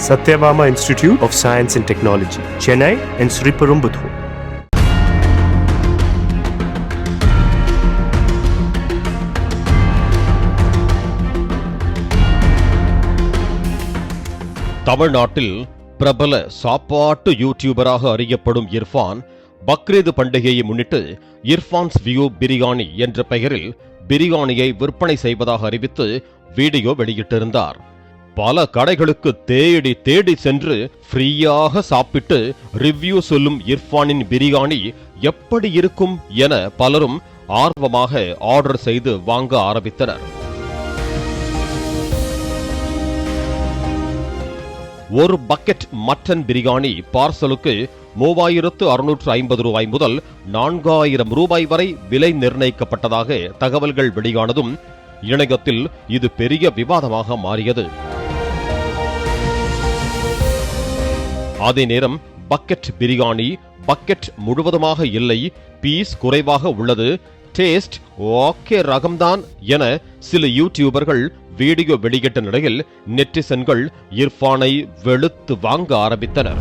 Satyabama Institute of Science and Technology, Chennai and Sriperumbudur. தமிழ்நாட்டில் பிரபல சாப்பாட்டு யூடியூபராக அறியப்படும் இர்ஃபான் பக்ரீத் பண்டிகையை முன்னிட்டு இர்ஃபான்ஸ் வியூ பிரியாணி என்ற பெயரில் பிரியாணியை விற்பனை செய்வதாக அறிவித்து வீடியோ வெளியிட்டிருந்தார். பல கடைகளுக்கு தேடி தேடி சென்று ஃப்ரீயாக சாப்பிட்டு ரிவ்யூ சொல்லும் இர்ஃபானின் பிரியாணி எப்படி இருக்கும் என பலரும் ஆர்வமாக ஆர்டர் செய்து வாங்க ஆரம்பித்தனர். ஒரு பக்கெட் மட்டன் பிரியாணி பார்சலுக்கு 3650 ரூபாய் முதல் 4000 ரூபாய் வரை விலை நிர்ணயிக்கப்பட்டதாக தகவல்கள் வெளியானதும் இணையத்தில் இது பெரிய விவாதமாக மாறியது. அதே நேரம் பக்கெட் பிரியாணி பக்கெட் முழுவதுமாக இல்லை, பீஸ் குறைவாக உள்ளது, டேஸ்ட் ஓகே ரகம்தான் என சில யூடியூபர்கள் வீடியோ வெளியிட்ட நிலையில் நெட்டிசன்கள் இர்ஃபானை வெளுத்து வாங்க ஆரம்பித்தனர்.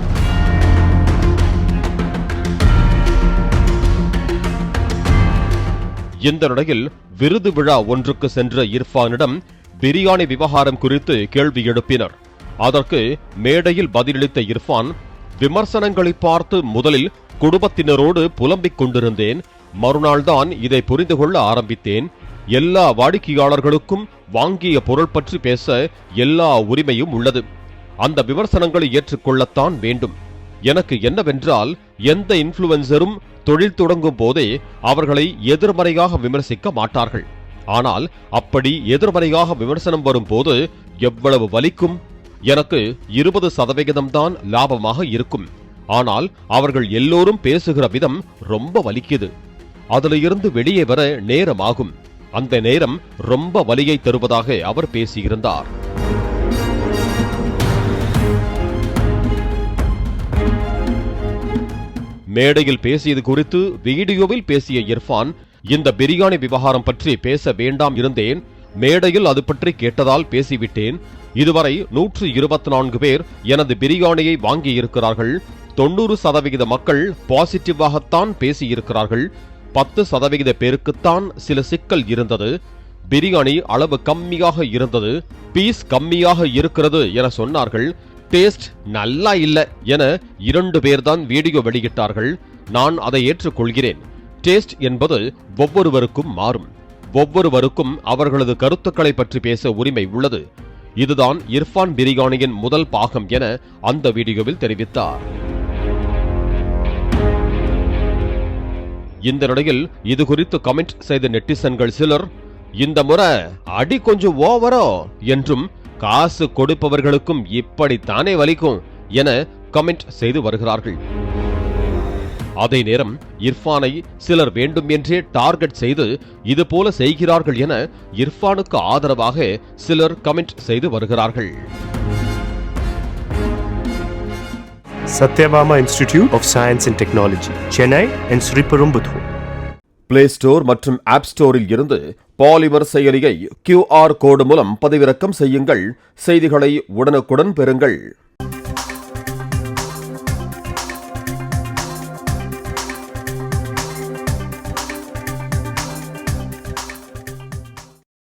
இந்த நிலையில் விருது விழா ஒன்றுக்கு சென்ற இர்ஃபானிடம் பிரியாணி விவகாரம் குறித்து கேள்வி எழுப்பினர். அதற்கு மேடையில் பதிலளித்த இர்ஃபான், விமர்சனங்களை பார்த்து முதலில் குடும்பத்தினரோடு புலம்பிக் கொண்டிருந்தேன், மறுநாள் தான் இதை புரிந்து கொள்ள ஆரம்பித்தேன். எல்லா வாடிக்கையாளர்களுக்கும் வாங்கிய பொருள் பற்றி பேச எல்லா உரிமையும் உள்ளது. அந்த விமர்சனங்களை ஏற்றுக்கொள்ளத்தான் வேண்டும். எனக்கு என்னவென்றால், எந்த இன்ஃப்ளூயன்சரும் தொழில் தொடங்கும் போதே அவர்களை எதிர்மறையாக விமர்சிக்க மாட்டார்கள். ஆனால் அப்படி எதிர்மறையாக விமர்சனம் வரும்போது எவ்வளவு வலிக்கும். எனக்கு 20% தான் லாபமாக இருக்கும். ஆனால் அவர்கள் எல்லோரும் பேசுகிற விதம் ரொம்ப வலிக்குது. அதில் இருந்து வெளியே வர நேரமாகும். அந்த நேரம் ரொம்ப வலியை தருவதாக அவர் பேசியிருந்தார். மேடையில் பேசியது குறித்து வீடியோவில் பேசிய இர்ஃபான், இந்த பிரியாணி விவகாரம் பற்றி பேச வேண்டாம் இருந்தேன், மேடையில் அது பற்றி கேட்டதால் பேசிவிட்டேன். இதுவரை 124 பேர் எனது பிரியாணியை வாங்கியிருக்கிறார்கள். 90% மக்கள் பாசிட்டிவாகத்தான் பேசியிருக்கிறார்கள். 10% பேருக்குத்தான் சில சிக்கல் இருந்தது. பிரியாணி அளவு கம்மியாக இருந்தது, பீஸ் கம்மியாக இருக்கிறது என சொன்னார்கள். டேஸ்ட் நல்லா இல்ல என 2 பேர்தான் வீடியோ வெளியிட்டார்கள். நான் அதை ஏற்றுக்கொள்கிறேன். டேஸ்ட் என்பது ஒவ்வொருவருக்கும் மாறும். ஒவ்வொருவருக்கும் அவர்களது கருத்துக்களை பற்றி பேச உரிமை உள்ளது. இதுதான் இர்ஃபான் பிரியாணியின் முதல் பாகம் என அந்த வீடியோவில் தெரிவித்தார். இந்த நிலையில் இது குறித்து கமெண்ட் செய்த நெட்டிசன்கள் சிலர், இந்த முறை அடி கொஞ்சம் ஓவரோ என்றும், காசு கொடுப்பவர்களுக்கும் இப்படித்தானே வலிக்கும் என கமெண்ட் செய்து வருகிறார்கள். அதே நேரம் இர்ஃபானை சிலர் வேண்டும் என்றே டார்கெட் செய்து இதுபோல செய்கிறார்கள் என இர்ஃபானுக்கு ஆதரவாக சிலர் கமெண்ட் செய்து வருகிறார்கள். Satyabama Institute of Science and Technology, Chennai and Sriperumbudur. Play store மற்றும் ஆப் ஸ்டோரில் இருந்து பாலிமர் செயலியை QR கோடு மூலம் பதிவிறக்கம் செய்யுங்கள். செய்திகளை உடனுக்குடன் பெறுங்கள்.